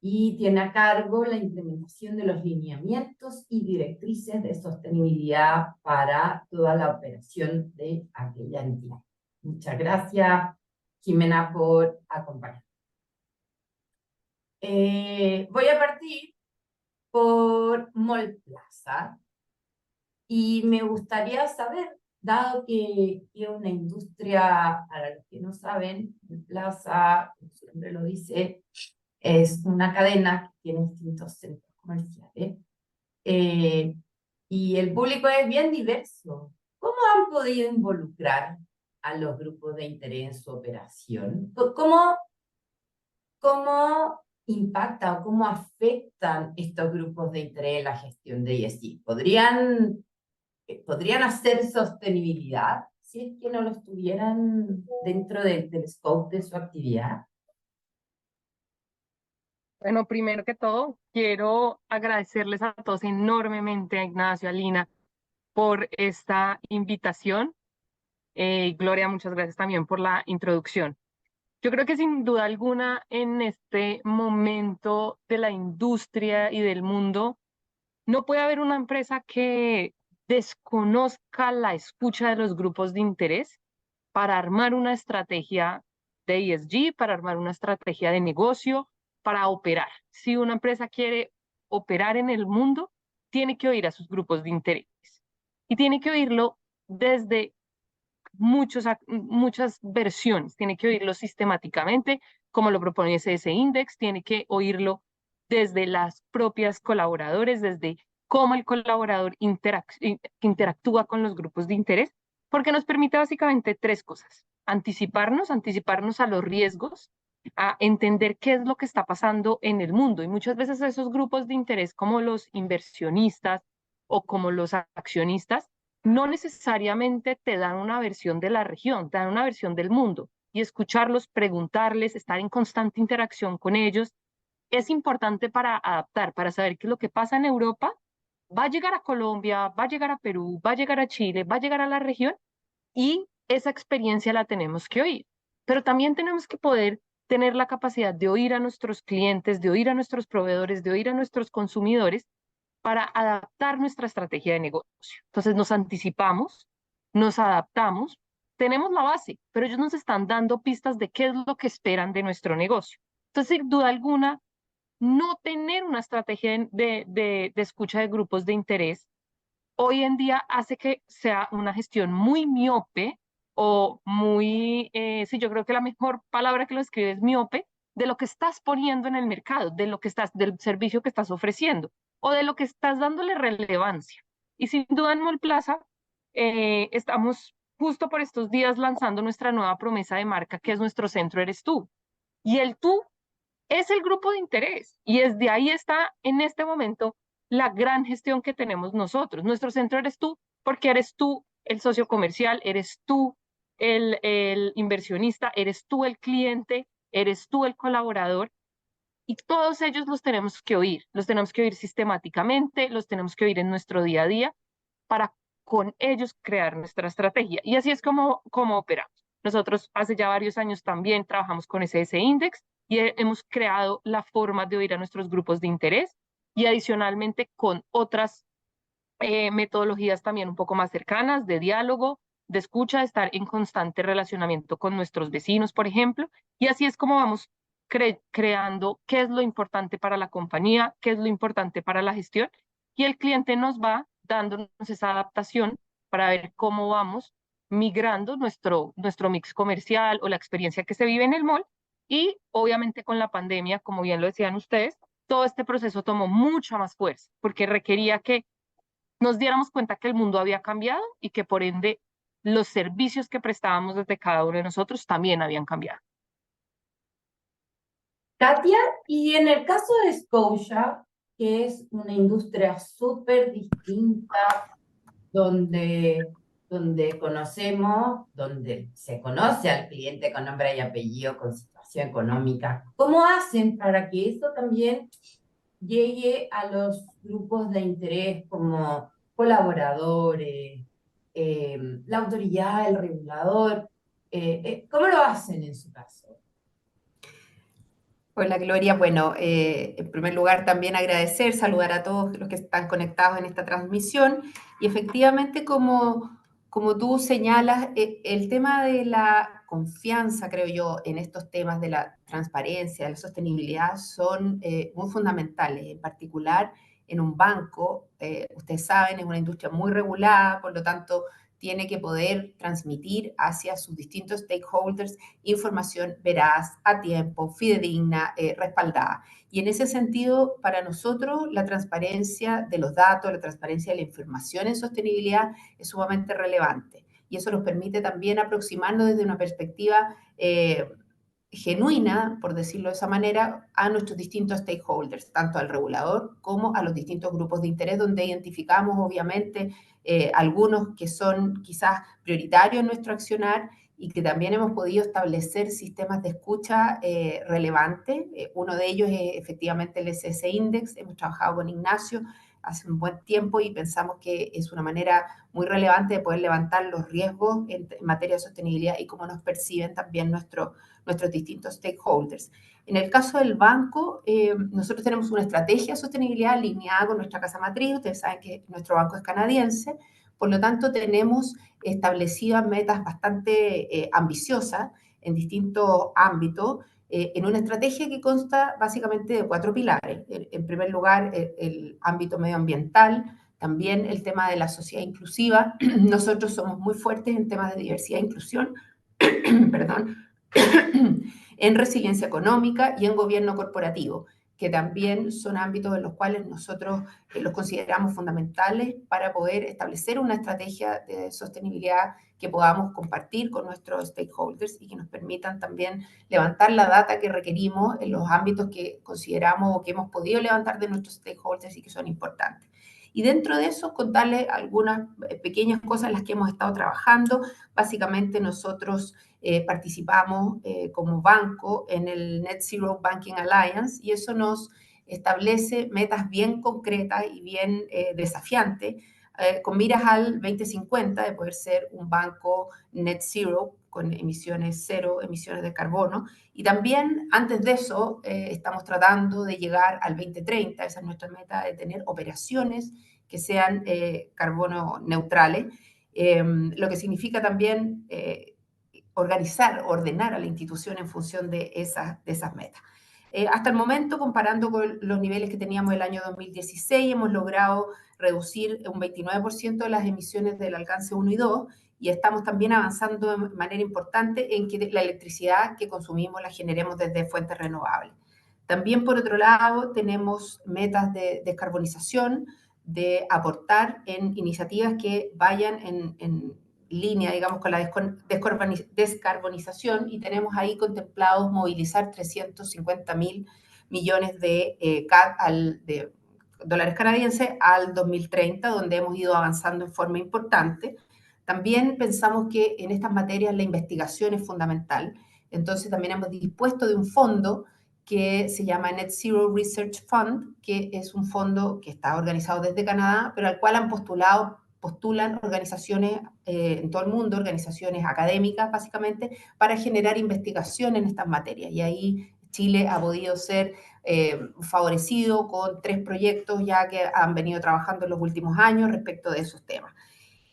y tiene a cargo la implementación de los lineamientos y directrices de sostenibilidad para toda la operación de aquella entidad. Muchas gracias, Jimena, por acompañarnos. Voy a partir por Mallplaza y me gustaría saber, dado que es una industria, para los que no saben, Mallplaza, como su nombre lo dice, es una cadena que tiene distintos centros comerciales y el público es bien diverso. ¿Cómo han podido involucrar a los grupos de interés en su operación? ¿Cómo impacta o cómo afectan estos grupos de interés en la gestión de ESG? ¿Podrían hacer sostenibilidad si es que no lo estuvieran dentro del scope de su actividad? Bueno, primero que todo, quiero agradecerles a todos enormemente, a Ignacio, a Lina, por esta invitación. Gloria, muchas gracias también por la introducción. Yo creo que sin duda alguna en este momento de la industria y del mundo, no puede haber una empresa que desconozca la escucha de los grupos de interés para armar una estrategia de ESG, para armar una estrategia de negocio, para operar. Si una empresa quiere operar en el mundo, tiene que oír a sus grupos de interés. Y tiene que oírlo desde muchas versiones. Tiene que oírlo sistemáticamente, como lo propone ese index, tiene que oírlo desde las propias colaboradores, desde cómo el colaborador interactúa con los grupos de interés, porque nos permite básicamente tres cosas: anticiparnos a los riesgos, a entender qué es lo que está pasando en el mundo. Y muchas veces esos grupos de interés, como los inversionistas o como los accionistas, no necesariamente te dan una versión de la región, te dan una versión del mundo. Y escucharlos, preguntarles, estar en constante interacción con ellos, es importante para adaptar, para saber que lo que pasa en Europa va a llegar a Colombia, va a llegar a Perú, va a llegar a Chile, va a llegar a la región, y esa experiencia la tenemos que oír. Pero también tenemos que poder tener la capacidad de oír a nuestros clientes, de oír a nuestros proveedores, de oír a nuestros consumidores para adaptar nuestra estrategia de negocio. Entonces nos anticipamos, nos adaptamos, tenemos la base, pero ellos nos están dando pistas de qué es lo que esperan de nuestro negocio. Entonces, sin duda alguna, no tener una estrategia de escucha de grupos de interés hoy en día hace que sea una gestión muy miope o muy, sí, yo creo que la mejor palabra que lo escribe es miope, de lo que estás poniendo en el mercado, de lo que estás, del servicio que estás ofreciendo o de lo que estás dándole relevancia. Y sin duda en Mallplaza estamos justo por estos días lanzando nuestra nueva promesa de marca, que es nuestro centro Eres Tú. Y el tú es el grupo de interés y desde ahí está en este momento la gran gestión que tenemos nosotros. Nuestro centro eres tú, porque eres tú el socio comercial, eres tú el inversionista, eres tú el cliente, eres tú el colaborador, y todos ellos los tenemos que oír sistemáticamente, los tenemos que oír en nuestro día a día para con ellos crear nuestra estrategia. Y así es como operamos. Nosotros hace ya varios años también trabajamos con ese Index y hemos creado la forma de oír a nuestros grupos de interés y adicionalmente con otras metodologías también un poco más cercanas de diálogo, de escucha, de estar en constante relacionamiento con nuestros vecinos, por ejemplo, y así es como vamos creando qué es lo importante para la compañía, qué es lo importante para la gestión, y el cliente nos va dándonos esa adaptación para ver cómo vamos migrando nuestro mix comercial o la experiencia que se vive en el mall. Y obviamente con la pandemia, como bien lo decían ustedes, todo este proceso tomó mucha más fuerza porque requería que nos diéramos cuenta que el mundo había cambiado y que por ende los servicios que prestábamos desde cada uno de nosotros también habían cambiado. Katia, y en el caso de Scotia, que es una industria súper distinta, donde donde se conoce al cliente con nombre y apellido, con situación económica, ¿cómo hacen para que eso también llegue a los grupos de interés como colaboradores, la autoridad, el regulador? ¿Cómo lo hacen en su caso? Hola Gloria, bueno, en primer lugar también agradecer, saludar a todos los que están conectados en esta transmisión y efectivamente como tú señalas, el tema de la confianza, creo yo, en estos temas de la transparencia, de la sostenibilidad son muy fundamentales, en particular en un banco, ustedes saben, es una industria muy regulada, por lo tanto tiene que poder transmitir hacia sus distintos stakeholders información veraz, a tiempo, fidedigna, respaldada. Y en ese sentido, para nosotros, la transparencia de los datos, la transparencia de la información en sostenibilidad es sumamente relevante. Y eso nos permite también aproximarnos desde una perspectiva genuina, por decirlo de esa manera, a nuestros distintos stakeholders, tanto al regulador como a los distintos grupos de interés, donde identificamos, obviamente, algunos que son quizás prioritarios en nuestro accionar y que también hemos podido establecer sistemas de escucha relevantes. Uno de ellos es efectivamente el SS Index. Hemos trabajado con Ignacio hace un buen tiempo y pensamos que es una manera muy relevante de poder levantar los riesgos en materia de sostenibilidad y cómo nos perciben también nuestros distintos stakeholders. En el caso del banco, nosotros tenemos una estrategia de sostenibilidad alineada con nuestra casa matriz. Ustedes saben que nuestro banco es canadiense, por lo tanto tenemos establecidas metas bastante ambiciosas en distintos ámbitos, en una estrategia que consta básicamente de 4 pilares. En primer lugar, el ámbito medioambiental, también el tema de la sociedad inclusiva. Nosotros somos muy fuertes en temas de diversidad e inclusión, perdón, en resiliencia económica y en gobierno corporativo, que también son ámbitos en los cuales nosotros los consideramos fundamentales para poder establecer una estrategia de sostenibilidad que podamos compartir con nuestros stakeholders y que nos permitan también levantar la data que requerimos en los ámbitos que consideramos o que hemos podido levantar de nuestros stakeholders y que son importantes. Y dentro de eso, contarles algunas pequeñas cosas en las que hemos estado trabajando. Básicamente nosotros participamos como banco en el Net Zero Banking Alliance y eso nos establece metas bien concretas y bien desafiantes con miras al 2050 de poder ser un banco net zero con emisiones cero, emisiones de carbono. Y también antes de eso estamos tratando de llegar al 2030, esa es nuestra meta, de tener operaciones que sean carbono neutrales, lo que significa también ordenar a la institución en función de esas metas. Hasta el momento, comparando con los niveles que teníamos el año 2016, hemos logrado reducir un 29% de las emisiones del alcance 1 y 2 y estamos también avanzando de manera importante en que la electricidad que consumimos la generemos desde fuentes renovables. También, por otro lado, tenemos metas de descarbonización, de aportar en iniciativas que vayan en línea, digamos, con la descarbonización y tenemos ahí contemplados movilizar 350.000 millones de dólares canadienses al 2030, donde hemos ido avanzando en forma importante. También pensamos que en estas materias la investigación es fundamental, entonces también hemos dispuesto de un fondo que se llama Net Zero Research Fund, que es un fondo que está organizado desde Canadá, pero al cual postulan organizaciones en todo el mundo, organizaciones académicas básicamente, para generar investigación en estas materias. Y ahí Chile ha podido ser favorecido con 3 proyectos ya que han venido trabajando en los últimos años respecto de esos temas.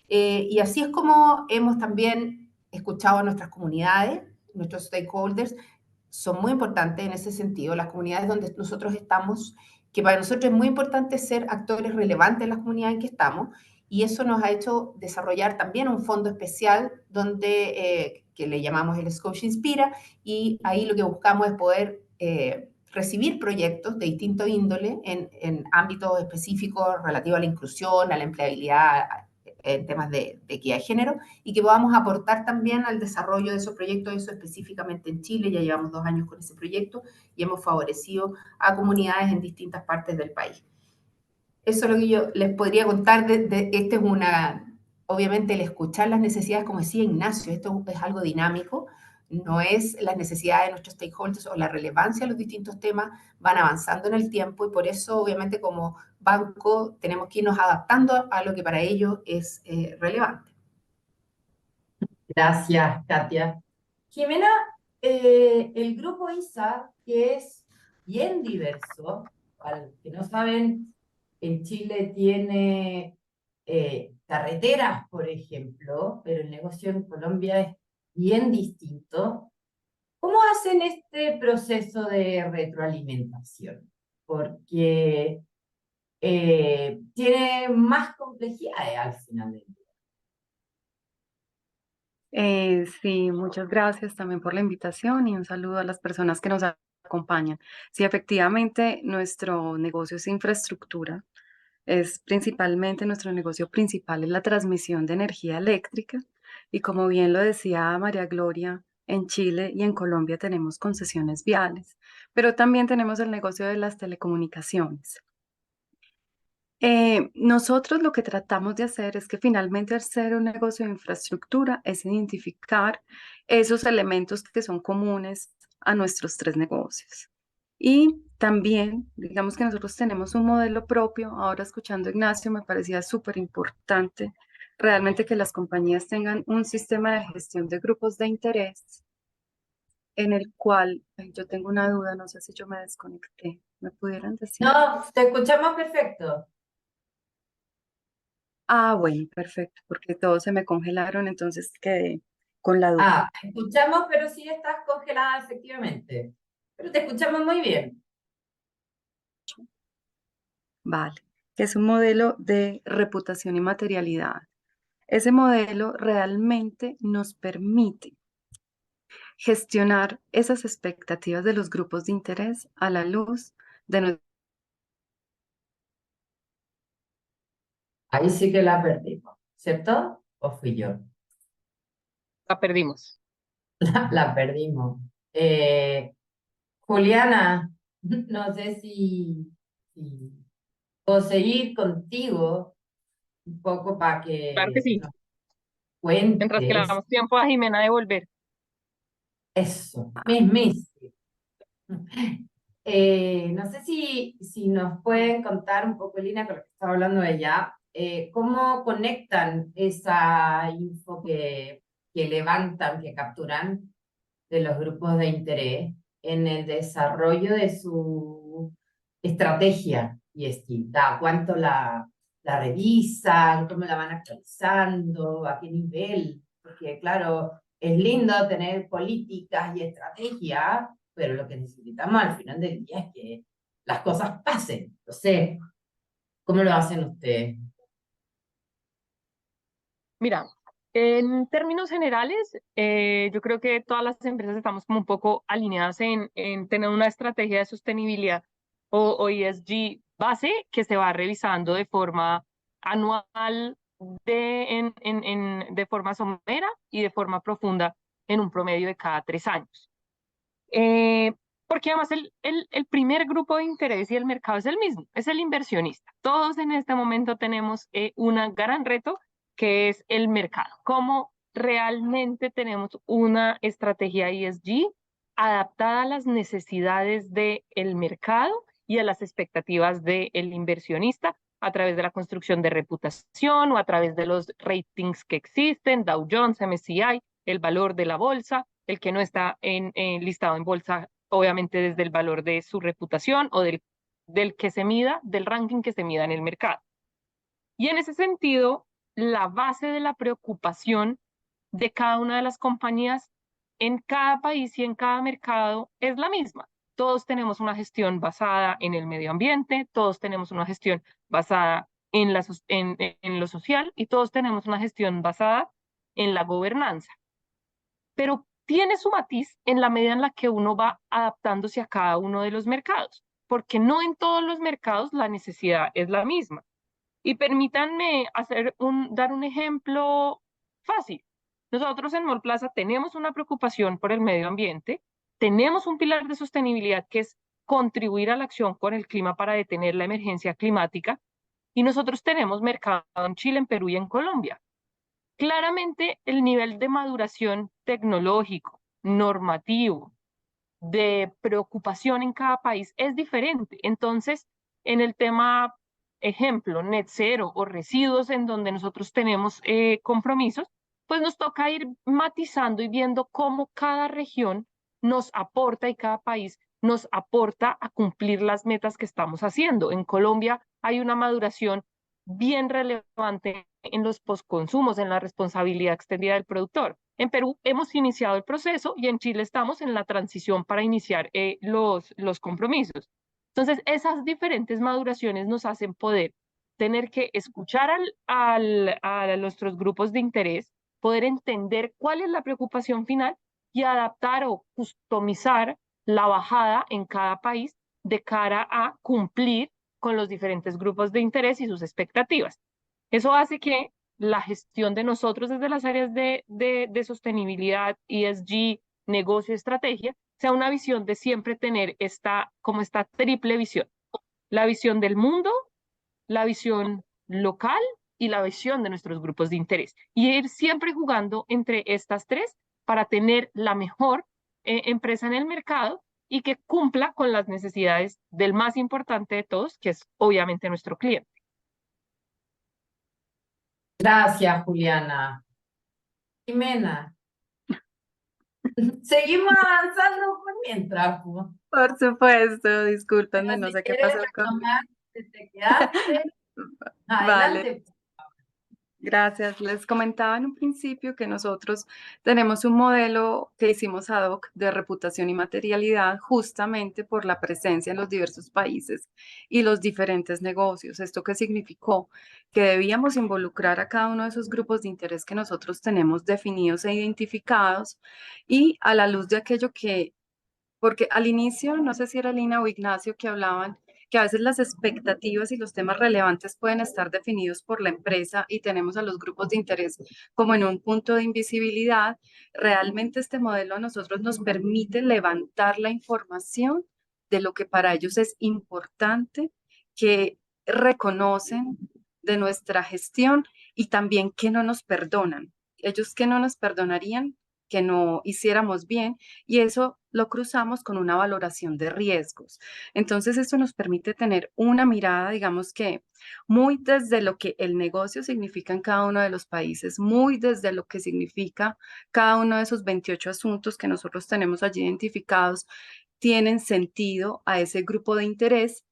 Y así es como hemos también escuchado a nuestras comunidades, nuestros stakeholders, son muy importantes en ese sentido, las comunidades donde nosotros estamos, que para nosotros es muy importante ser actores relevantes en las comunidades en que estamos, y eso nos ha hecho desarrollar también un fondo especial donde, que le llamamos el Scotia Inspira, y ahí lo que buscamos es poder recibir proyectos de distinto índole en ámbitos específicos relativos a la inclusión, a la empleabilidad, en temas de equidad de género, y que podamos aportar también al desarrollo de esos proyectos, eso específicamente en Chile. Ya llevamos 2 años con ese proyecto y hemos favorecido a comunidades en distintas partes del país. Eso es lo que yo les podría contar. Este es obviamente el escuchar las necesidades, como decía Ignacio, esto es algo dinámico, no es las necesidades de nuestros stakeholders o la relevancia de los distintos temas, van avanzando en el tiempo y por eso obviamente como banco tenemos que irnos adaptando a lo que para ellos es relevante. Gracias, Katia. Jimena, el grupo ISA, que es bien diverso, para los que no saben, en Chile tiene carreteras, por ejemplo, pero el negocio en Colombia es bien distinto. ¿Cómo hacen este proceso de retroalimentación? Porque tiene más complejidades al final del día. Sí, muchas gracias también por la invitación y un saludo a las personas que nos acompañan. Sí, efectivamente, nuestro negocio es infraestructura. Es principalmente, nuestro negocio principal es la transmisión de energía eléctrica. Y como bien lo decía María Gloria, en Chile y en Colombia tenemos concesiones viales, pero también tenemos el negocio de las telecomunicaciones. Nosotros lo que tratamos de hacer es que finalmente al ser un negocio de infraestructura es identificar esos elementos que son comunes a nuestros 3 negocios. Y también, digamos que nosotros tenemos un modelo propio. Ahora escuchando a Ignacio me parecía súper importante realmente que las compañías tengan un sistema de gestión de grupos de interés en el cual, yo tengo una duda, no sé si yo me desconecté, ¿me pudieran decir? No, te escuchamos perfecto. Ah, bueno, perfecto, porque todos se me congelaron, entonces quedé con la duda. Ah, te escuchamos, pero sí estás congelada efectivamente. Pero te escuchamos muy bien. Vale, que es un modelo de reputación y materialidad. Ese modelo realmente nos permite gestionar esas expectativas de los grupos de interés a la luz de nuestro... Ahí sí que la perdimos, ¿cierto? ¿O fui yo? La perdimos. La perdimos. Juliana, no sé si puedo seguir contigo un poco para Claro que que sí. nos Mientras que le cuentes damos tiempo a Jimena de volver. eso, mismísimo. No sé si nos pueden contar un poco, Lina, con lo que estaba hablando ella, cómo conectan esa info que levantan, que capturan de los grupos de interés en el desarrollo de su estrategia y distinta, cuánto la revisan, cómo la van actualizando, a qué nivel, porque claro, es lindo tener políticas y estrategias, pero lo que necesitamos al final del día es que las cosas pasen. No sé, ¿cómo lo hacen ustedes? Mira, en términos generales, yo creo que todas las empresas estamos como un poco alineadas en tener una estrategia de sostenibilidad o ESG base que se va revisando de forma anual, de forma somera y de forma profunda en un promedio de cada 3 años. Eh, Porque además el primer grupo de interés y el mercado es el mismo, es el inversionista. Todos en este momento tenemos un gran reto que es el mercado. ¿Cómo realmente tenemos una estrategia ESG adaptada a las necesidades del mercado y a las expectativas del inversionista a través de la construcción de reputación o a través de los ratings que existen, Dow Jones, MSCI, el valor de la bolsa, el que no está listado en bolsa, obviamente desde el valor de su reputación o del que se mida, del ranking que se mida en el mercado. Y en ese sentido, la base de la preocupación de cada una de las compañías en cada país y en cada mercado es la misma. Todos tenemos una gestión basada en el medio ambiente, todos tenemos una gestión basada en lo social y todos tenemos una gestión basada en la gobernanza. Pero tiene su matiz en la medida en la que uno va adaptándose a cada uno de los mercados, porque no en todos los mercados la necesidad es la misma. Y permítanme dar un ejemplo fácil. Nosotros en Mallplaza tenemos una preocupación por el medio ambiente, tenemos un pilar de sostenibilidad que es contribuir a la acción con el clima para detener la emergencia climática, y nosotros tenemos mercado en Chile, en Perú y en Colombia. Claramente el nivel de maduración tecnológico, normativo, de preocupación en cada país es diferente. Entonces, en el tema, ejemplo, net cero o residuos en donde nosotros tenemos compromisos, pues nos toca ir matizando y viendo cómo cada región nos aporta y cada país nos aporta a cumplir las metas que estamos haciendo. En Colombia hay una maduración bien relevante en los postconsumos, en la responsabilidad extendida del productor. En Perú hemos iniciado el proceso y en Chile estamos en la transición para iniciar los compromisos. Entonces, esas diferentes maduraciones nos hacen poder tener que escuchar a nuestros grupos de interés, poder entender cuál es la preocupación final y adaptar o customizar la bajada en cada país de cara a cumplir con los diferentes grupos de interés y sus expectativas. Eso hace que la gestión de nosotros desde las áreas de sostenibilidad, ESG, negocio y estrategia, sea una visión de siempre tener como esta triple visión. La visión del mundo, la visión local y la visión de nuestros grupos de interés. Y ir siempre jugando entre estas tres para tener la mejor empresa en el mercado y que cumpla con las necesidades del más importante de todos, que es obviamente nuestro cliente. Gracias, Juliana. Jimena, seguimos avanzando por mientras, pues. Por supuesto, discúlpenme, Pero no si sé qué quieres pasó con... retomar, si te quedaste, Vale. adelante. Gracias. Les comentaba en un principio que nosotros tenemos un modelo que hicimos ad hoc de reputación y materialidad justamente por la presencia en los diversos países y los diferentes negocios. ¿Esto qué significó? Que debíamos involucrar a cada uno de esos grupos de interés que nosotros tenemos definidos e identificados y a la luz de aquello que, porque al inicio, no sé si era Lina o Ignacio que hablaban que a veces las expectativas y los temas relevantes pueden estar definidos por la empresa y tenemos a los grupos de interés como en un punto de invisibilidad. Realmente este modelo a nosotros nos permite levantar la información de lo que para ellos es importante, que reconocen de nuestra gestión y también que no nos perdonan. Ellos que no nos perdonarían que no hiciéramos bien y eso lo cruzamos con una valoración de riesgos. Entonces, esto nos permite tener una mirada, digamos que muy desde lo que el negocio significa en cada uno de los países, muy desde lo que significa cada uno de esos 28 asuntos que nosotros tenemos allí identificados, tienen sentido a ese grupo de interés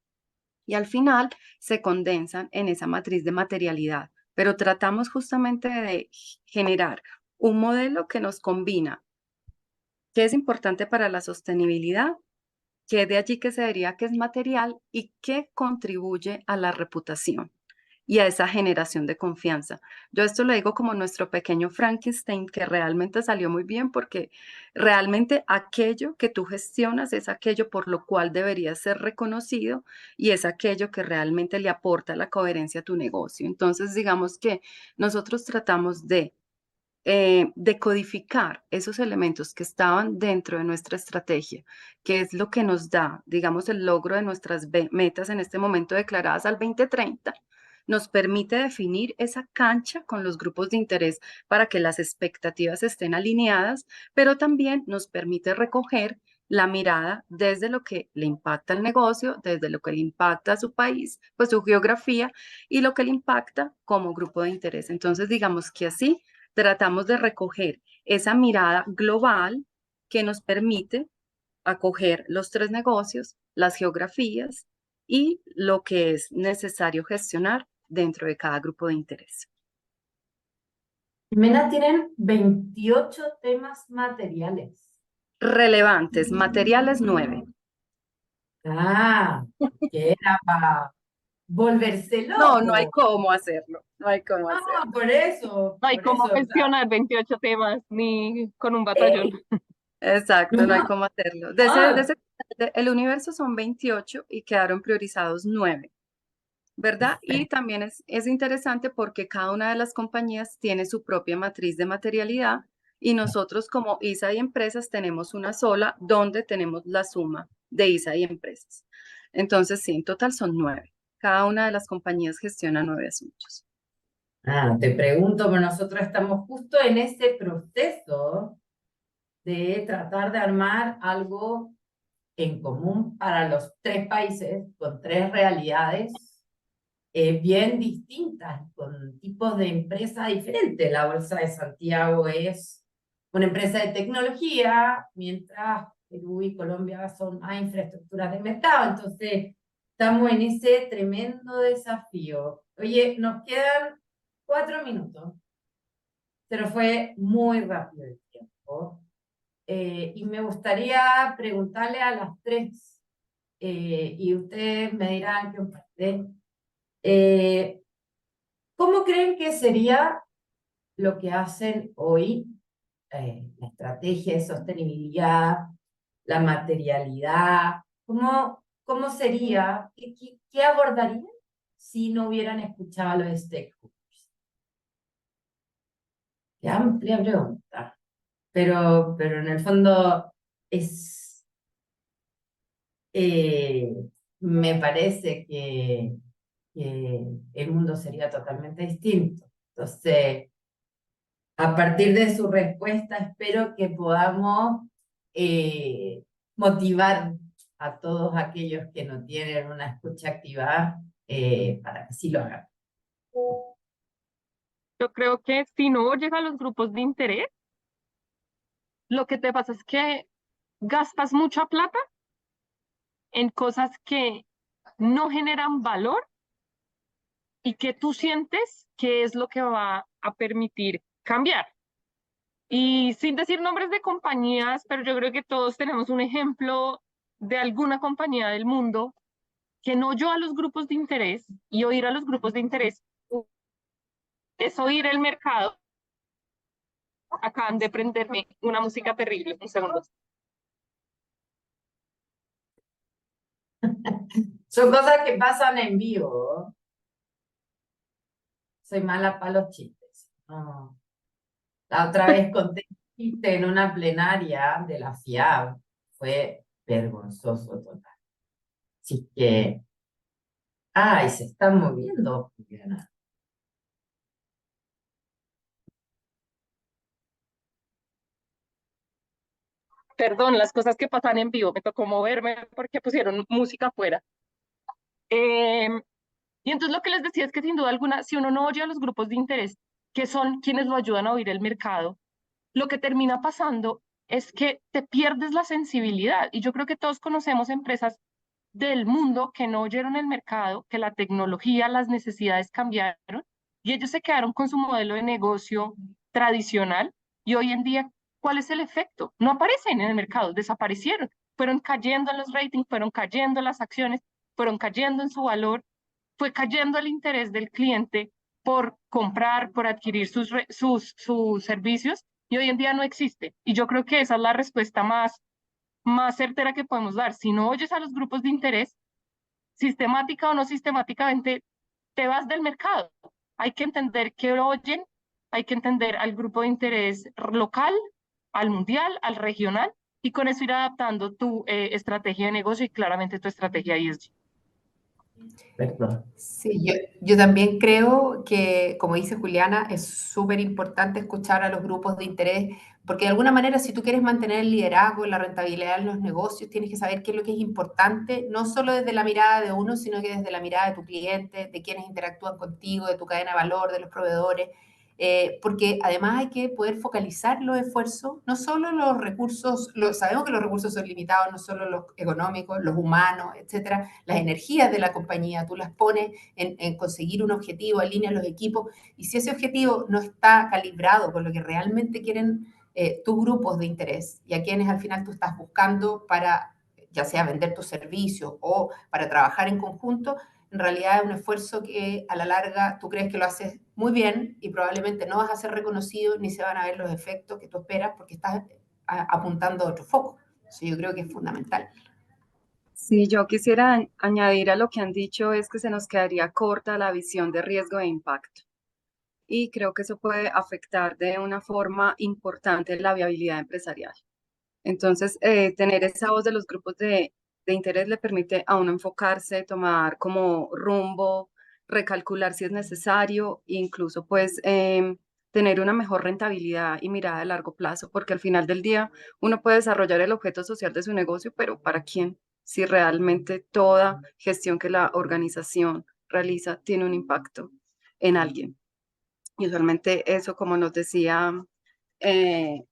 y al final se condensan en esa matriz de materialidad. Pero tratamos justamente de generar un modelo que nos combina qué es importante para la sostenibilidad, qué de allí que se diría que es material y qué contribuye a la reputación y a esa generación de confianza. Yo esto lo digo como nuestro pequeño Frankenstein, que realmente salió muy bien porque realmente aquello que tú gestionas es aquello por lo cual debería ser reconocido y es aquello que realmente le aporta la coherencia a tu negocio. Entonces, digamos que nosotros tratamos de decodificar esos elementos que estaban dentro de nuestra estrategia, que es lo que nos da, digamos, el logro de nuestras metas en este momento declaradas al 2030, nos permite definir esa cancha con los grupos de interés para que las expectativas estén alineadas, pero también nos permite recoger la mirada desde lo que le impacta al negocio, desde lo que le impacta a su país, pues su geografía y lo que le impacta como grupo de interés. Entonces, digamos que así tratamos de recoger esa mirada global que nos permite acoger los tres negocios, las geografías y lo que es necesario gestionar dentro de cada grupo de interés. Jimena, tienen 28 temas materiales. Relevantes, materiales 9. Ah, que era para volverse No, no hay loco. cómo hacerlo, no hay cómo No, hacerlo. por eso. No hay Por cómo eso, o sea, gestionar 28 temas ni con un batallón. Exacto, no hay no, cómo hacerlo. no, El universo son 28 y quedaron priorizados 9. ¿verdad? Y también es interesante porque cada una de las compañías tiene su propia matriz de materialidad y nosotros como ISA y empresas tenemos una sola donde tenemos la suma de ISA y empresas. Entonces, sí, en total son 9. Cada una de las compañías gestiona 9 asuntos. Te pregunto, pero nosotros estamos justo en ese proceso de tratar de armar algo en común para los 3 países, con 3 realidades bien distintas, con tipos de empresa diferentes. La Bolsa de Santiago es una empresa de tecnología, mientras Perú y Colombia son más infraestructuras de mercado. Entonces, estamos en ese tremendo desafío. Oye, nos quedan 4 minutos, pero fue muy rápido el tiempo. Y me gustaría preguntarle a las 3, y ustedes me dirán qué opinan. ¿Cómo creen que sería lo que hacen hoy, la estrategia de sostenibilidad, la materialidad? ¿Cómo sería? ¿Qué abordarían si no hubieran escuchado a los stakeholders? Qué amplia pregunta, pero en el fondo es, me parece que el mundo sería totalmente distinto. Entonces, a partir de su respuesta, espero que podamos motivar a todos aquellos que no tienen una escucha activa para que sí lo hagan. Yo creo que si no oyes a los grupos de interés, lo que te pasa es que gastas mucha plata en cosas que no generan valor y que tú sientes que es lo que va a permitir cambiar. Y sin decir nombres de compañías, pero yo creo que todos tenemos un ejemplo de alguna compañía del mundo que no oyó a los grupos de interés, y oír a los grupos de interés es oír el mercado. Acaban de prenderme una música terrible, un segundo. Son cosas que pasan en vivo. Soy mala para los chistes. No. La otra vez conté un chiste en una plenaria de la FIAB. Fue vergonzoso total. Así que, ay, se están moviendo, Juliana. Perdón, las cosas que pasan en vivo, me tocó moverme porque pusieron música afuera. Y entonces lo que les decía es que sin duda alguna, si uno no oye a los grupos de interés, que son quienes lo ayudan a oír el mercado, lo que termina pasando es que te pierdes la sensibilidad. Y yo creo que todos conocemos empresas del mundo que no oyeron el mercado, que la tecnología, las necesidades cambiaron y ellos se quedaron con su modelo de negocio tradicional. Y hoy en día, ¿cuál es el efecto? No aparecen en el mercado, desaparecieron, fueron cayendo en los ratings, fueron cayendo las acciones, fueron cayendo en su valor, fue cayendo el interés del cliente por comprar, por adquirir sus servicios, y hoy en día no existe. Y yo creo que esa es la respuesta más certera que podemos dar. Si no oyes a los grupos de interés, sistemática o no sistemáticamente, te vas del mercado. Hay que entender qué oyen, hay que entender al grupo de interés local, al mundial, al regional, y con eso ir adaptando tu estrategia de negocio y claramente tu estrategia ESG. Perdón. Sí, yo también creo que, como dice Juliana, es súper importante escuchar a los grupos de interés, porque de alguna manera, si tú quieres mantener el liderazgo y la rentabilidad en los negocios, tienes que saber qué es lo que es importante, no solo desde la mirada de uno, sino que desde la mirada de tu cliente, de quienes interactúan contigo, de tu cadena de valor, de los proveedores, porque además hay que poder focalizar los esfuerzos, no solo los recursos, sabemos que los recursos son limitados, no solo los económicos, los humanos, etcétera, las energías de la compañía, tú las pones en conseguir un objetivo, alineas los equipos, y si ese objetivo no está calibrado con lo que realmente quieren tus grupos de interés y a quienes al final tú estás buscando para, ya sea vender tus servicios o para trabajar en conjunto, en realidad es un esfuerzo que a la larga tú crees que lo haces muy bien y probablemente no vas a ser reconocido ni se van a ver los efectos que tú esperas porque estás apuntando a otro foco. Eso yo creo que es fundamental. Si yo quisiera añadir a lo que han dicho es que se nos quedaría corta la visión de riesgo e impacto. Y creo que eso puede afectar de una forma importante la viabilidad empresarial. Entonces, tener esa voz de los grupos de interés le permite a uno enfocarse, tomar como rumbo, recalcular si es necesario, e incluso pues tener una mejor rentabilidad y mirada a largo plazo, porque al final del día uno puede desarrollar el objeto social de su negocio, pero ¿para quién? Si realmente toda gestión que la organización realiza tiene un impacto en alguien. Y usualmente eso, como nos decía eh,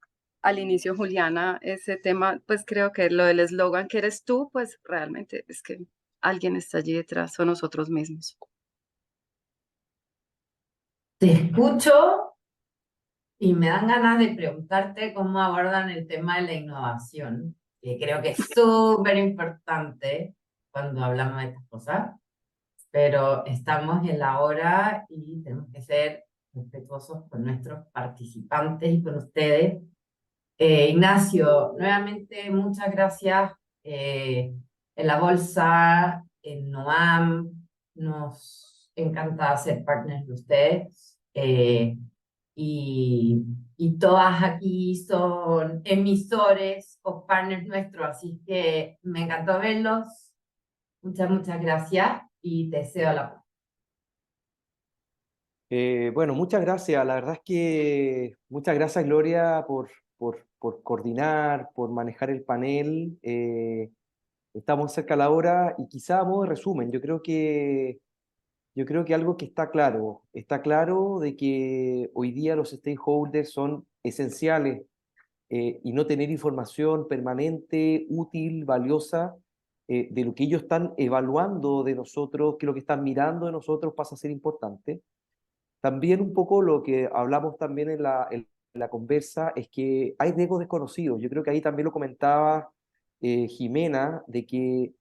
al inicio Juliana, ese tema, pues creo que lo del eslogan que eres tú, pues realmente es que alguien está allí detrás o nosotros mismos. Te escucho y me dan ganas de preguntarte cómo abordan el tema de la innovación, que creo que es súper importante cuando hablamos de estas cosas, pero estamos en la hora y tenemos que ser respetuosos con nuestros participantes y con ustedes. Ignacio, nuevamente muchas gracias. En la Bolsa, en Noam, nos encanta ser partners de ustedes. Y todas aquí son emisores o partners nuestros, así que me encantó verlos. Muchas gracias y te deseo la paz. Bueno, muchas gracias. La verdad es que muchas gracias, Gloria, por coordinar, por manejar el panel. Estamos cerca a la hora y quizá a modo de resumen, yo creo que algo que está claro de que hoy día los stakeholders son esenciales y no tener información permanente, útil, valiosa, de lo que ellos están evaluando de nosotros, que lo que están mirando de nosotros pasa a ser importante. También un poco lo que hablamos también en la conversa es que hay riesgos desconocidos. Yo creo que ahí también lo comentaba Jimena, de que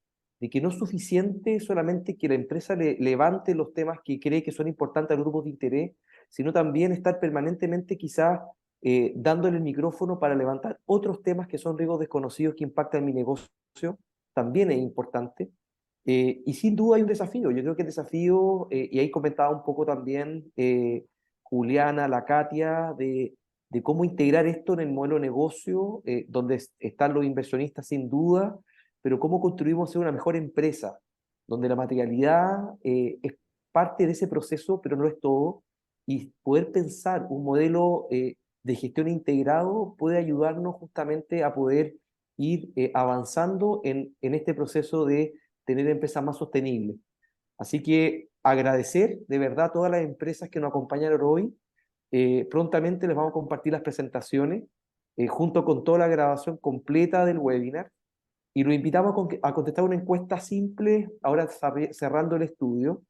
no es suficiente solamente que la empresa levante los temas que cree que son importantes a los grupos de interés, sino también estar permanentemente quizás dándole el micrófono para levantar otros temas que son riesgos desconocidos que impactan mi negocio. También es importante. Y sin duda hay un desafío. Yo creo que el desafío, y ahí comentaba un poco también Juliana, la Katia, de cómo integrar esto en el modelo de negocio, donde están los inversionistas sin duda, pero cómo construimos ser una mejor empresa, donde la materialidad es parte de ese proceso, pero no es todo, y poder pensar un modelo de gestión integrado puede ayudarnos justamente a poder ir avanzando en este proceso de tener empresas más sostenibles. Así que agradecer de verdad a todas las empresas que nos acompañaron hoy. Prontamente les vamos a compartir las presentaciones junto con toda la grabación completa del webinar y los invitamos a contestar una encuesta simple, ahora cerrando el estudio,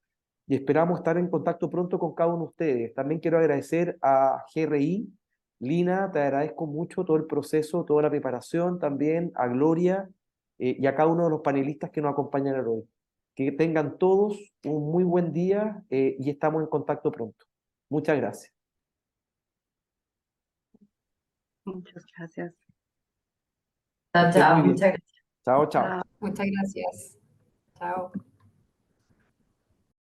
y esperamos estar en contacto pronto con cada uno de ustedes. También quiero agradecer a GRI. Lina, te agradezco mucho todo el proceso, toda la preparación, también a Gloria y a cada uno de los panelistas que nos acompañan hoy. Que tengan todos un muy buen día y estamos en contacto pronto. Muchas gracias. Muchas gracias. Que estén muy bien. Muchas gracias. Chao, chao. Muchas gracias. Chao.